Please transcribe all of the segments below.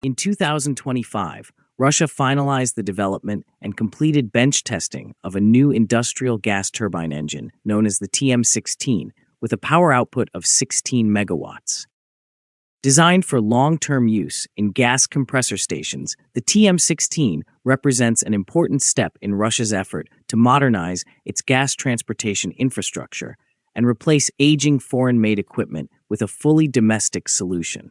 In 2025, Russia finalized the development and completed bench testing of a new industrial gas turbine engine known as the TM16 with a power output of 16 megawatts. Designed for long-term use in gas compressor stations, the TM16 represents an important step in Russia's effort to modernize its gas transportation infrastructure and replace aging foreign-made equipment with a fully domestic solution.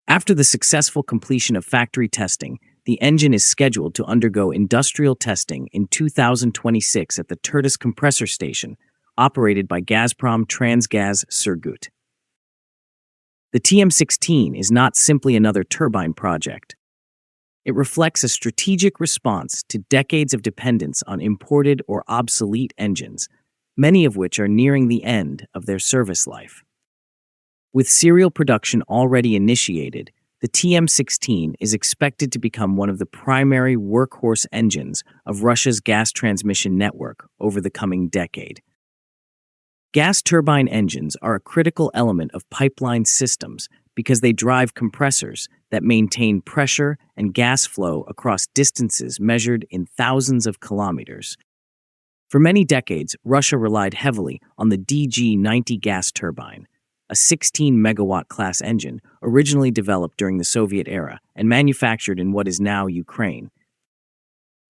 After the successful completion of factory testing, the engine is scheduled to undergo industrial testing in 2026 at the Turtas compressor station, operated by Gazprom Transgaz Surgut. The TM16 is not simply another turbine project. It reflects a strategic response to decades of dependence on imported or obsolete engines, many of which are nearing the end of their service life. With serial production already initiated, the TM16 is expected to become one of the primary workhorse engines of Russia's gas transmission network over the coming decade. Gas turbine engines are a critical element of pipeline systems because they drive compressors that maintain pressure and gas flow across distances measured in thousands of kilometers. For many decades, Russia relied heavily on the DG-90 gas turbine, a 16-megawatt class engine originally developed during the Soviet era and manufactured in what is now Ukraine.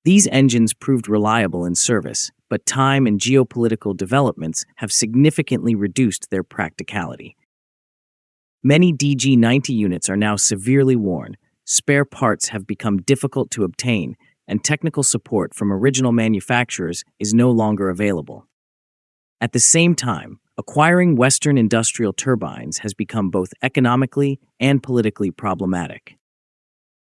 These engines proved reliable in service, but time and geopolitical developments have significantly reduced their practicality. Many DG-90 units are now severely worn, spare parts have become difficult to obtain, and technical support from original manufacturers is no longer available. At the same time, acquiring Western industrial turbines has become both economically and politically problematic.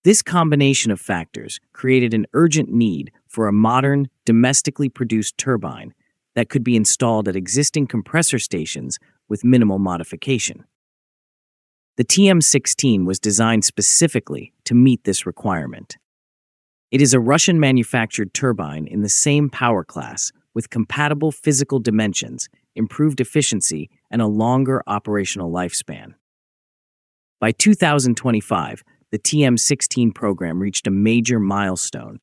This combination of factors created an urgent need for a modern, domestically produced turbine that could be installed at existing compressor stations with minimal modification. The TM16 was designed specifically to meet this requirement. It is a Russian-manufactured turbine in the same power class with compatible physical dimensions, improved efficiency, and a longer operational lifespan. By 2025, the TM16 program reached a major milestone.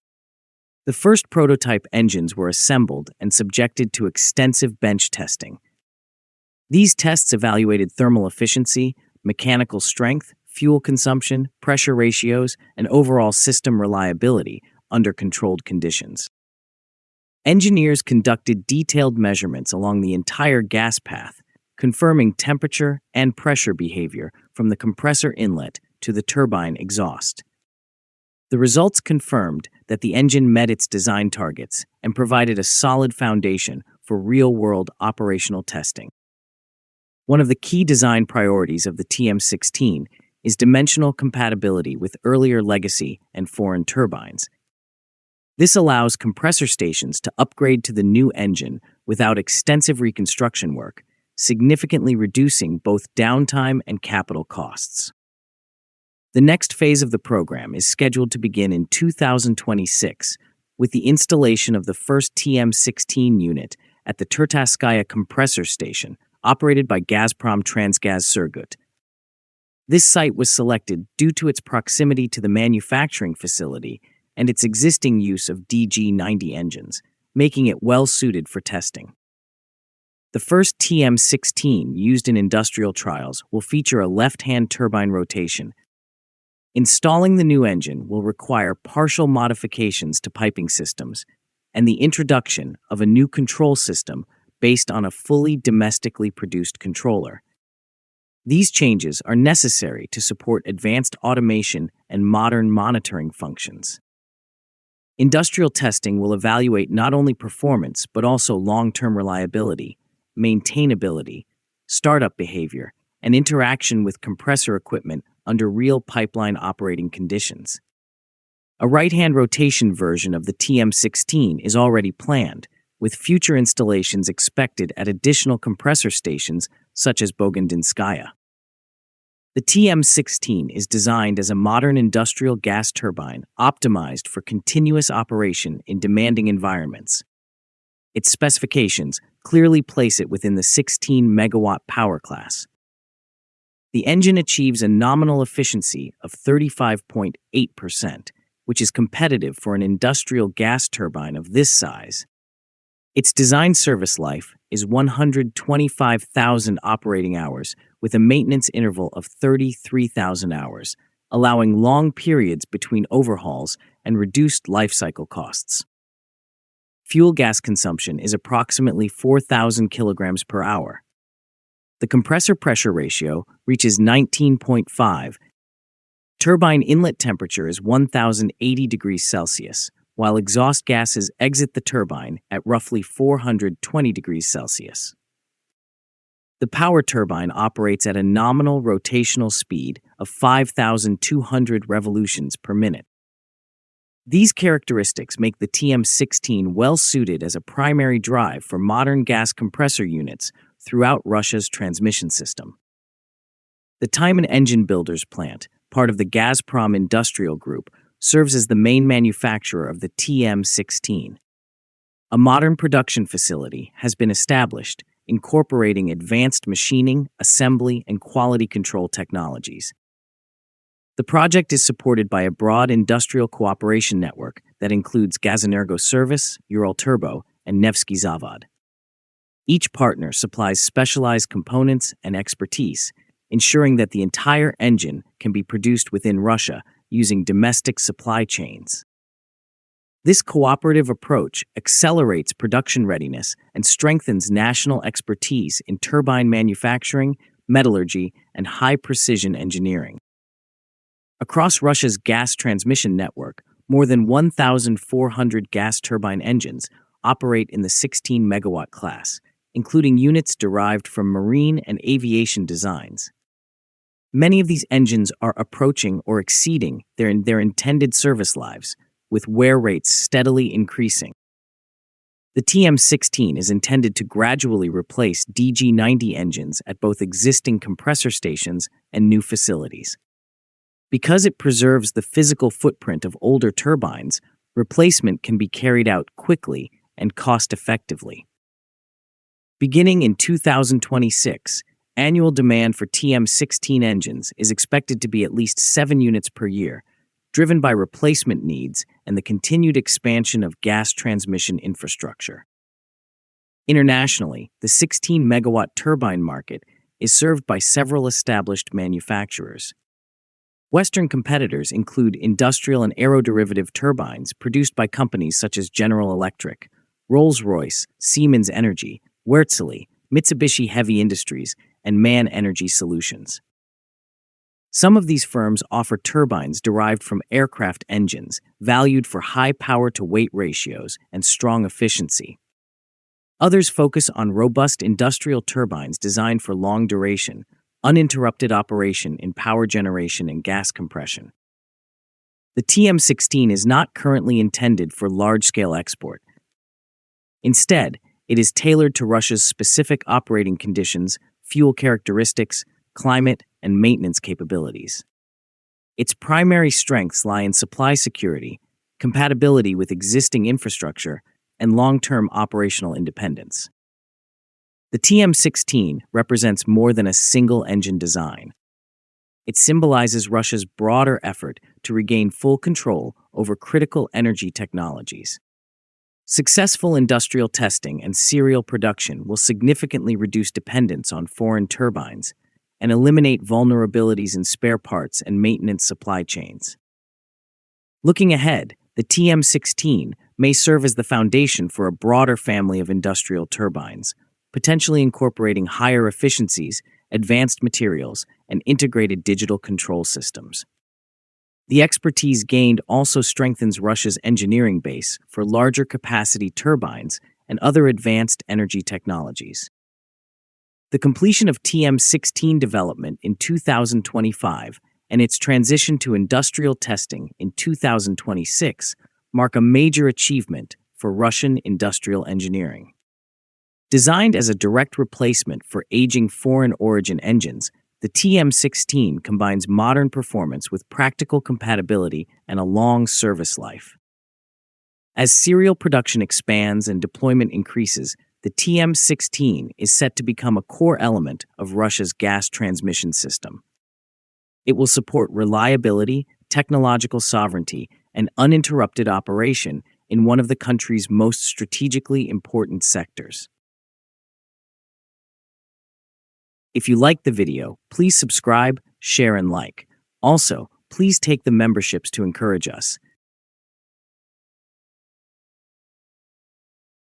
The first prototype engines were assembled and subjected to extensive bench testing. These tests evaluated thermal efficiency, mechanical strength, fuel consumption, pressure ratios, and overall system reliability under controlled conditions. Engineers conducted detailed measurements along the entire gas path, confirming temperature and pressure behavior from the compressor inlet to the turbine exhaust. The results confirmed that the engine met its design targets and provided a solid foundation for real-world operational testing. One of the key design priorities of the TM16 is dimensional compatibility with earlier legacy and foreign turbines. This allows compressor stations to upgrade to the new engine without extensive reconstruction work, significantly reducing both downtime and capital costs. The next phase of the program is scheduled to begin in 2026 with the installation of the first TM16 unit at the Turtaskaya compressor station, operated by Gazprom Transgaz Surgut. This site was selected due to its proximity to the manufacturing facility and its existing use of DG-90 engines, making it well-suited for testing. The first TM16 used in industrial trials will feature a left-hand turbine rotation. Installing the new engine will require partial modifications to piping systems and the introduction of a new control system based on a fully domestically produced controller. These changes are necessary to support advanced automation and modern monitoring functions. Industrial testing will evaluate not only performance but also long-term reliability, maintainability, startup behavior, and interaction with compressor equipment under real pipeline operating conditions. A right-hand rotation version of the TM16 is already planned, with future installations expected at additional compressor stations such as Bogandinskaya. The TM16 is designed as a modern industrial gas turbine optimized for continuous operation in demanding environments. Its specifications clearly place it within the 16-megawatt power class. The engine achieves a nominal efficiency of 35.8%, which is competitive for an industrial gas turbine of this size. Its design service life is 125,000 operating hours with a maintenance interval of 33,000 hours, allowing long periods between overhauls and reduced life cycle costs. Fuel gas consumption is approximately 4,000 kilograms per hour. The compressor pressure ratio reaches 19.5. Turbine inlet temperature is 1,080 degrees Celsius, while exhaust gases exit the turbine at roughly 420 degrees Celsius. The power turbine operates at a nominal rotational speed of 5,200 revolutions per minute. These characteristics make the TM16 well-suited as a primary drive for modern gas compressor units throughout Russia's transmission system. The Tyumen Engine Builders plant, part of the Gazprom industrial group, serves as the main manufacturer of the TM16. A modern production facility has been established, incorporating advanced machining, assembly, and quality control technologies. The project is supported by a broad industrial cooperation network that includes Gazenergo Service, Uralturbo, and Nevsky Zavod. Each partner supplies specialized components and expertise, ensuring that the entire engine can be produced within Russia using domestic supply chains. This cooperative approach accelerates production readiness and strengthens national expertise in turbine manufacturing, metallurgy, and high-precision engineering. Across Russia's gas transmission network, more than 1,400 gas turbine engines operate in the 16-megawatt class, including units derived from marine and aviation designs. Many of these engines are approaching or exceeding their intended service lives, with wear rates steadily increasing. The TM16 is intended to gradually replace DG90 engines at both existing compressor stations and new facilities. Because it preserves the physical footprint of older turbines, replacement can be carried out quickly and cost-effectively. Beginning in 2026, annual demand for TM16 engines is expected to be at least 7 units per year, driven by replacement needs and the continued expansion of gas transmission infrastructure. Internationally, the 16-megawatt turbine market is served by several established manufacturers. Western competitors include industrial and aeroderivative turbines produced by companies such as General Electric, Rolls-Royce, Siemens Energy, Wärtsilä, Mitsubishi Heavy Industries, and MAN Energy Solutions. Some of these firms offer turbines derived from aircraft engines, valued for high power-to-weight ratios and strong efficiency. Others focus on robust industrial turbines designed for long duration, uninterrupted operation in power generation and gas compression. The TM16 is not currently intended for large-scale export. Instead, it is tailored to Russia's specific operating conditions, fuel characteristics, climate, and maintenance capabilities. Its primary strengths lie in supply security, compatibility with existing infrastructure, and long-term operational independence. The TM16 represents more than a single engine design. It symbolizes Russia's broader effort to regain full control over critical energy technologies. Successful industrial testing and serial production will significantly reduce dependence on foreign turbines and eliminate vulnerabilities in spare parts and maintenance supply chains. Looking ahead, the TM16 may serve as the foundation for a broader family of industrial turbines, potentially incorporating higher efficiencies, advanced materials, and integrated digital control systems. The expertise gained also strengthens Russia's engineering base for larger capacity turbines and other advanced energy technologies. The completion of TM16 development in 2025 and its transition to industrial testing in 2026 mark a major achievement for Russian industrial engineering. Designed as a direct replacement for aging foreign origin engines, the TM16 combines modern performance with practical compatibility and a long service life. As serial production expands and deployment increases, the TM16 is set to become a core element of Russia's gas transmission system. It will support reliability, technological sovereignty, and uninterrupted operation in one of the country's most strategically important sectors. If you liked the video, please subscribe, share, and like. Also, please take the memberships to encourage us.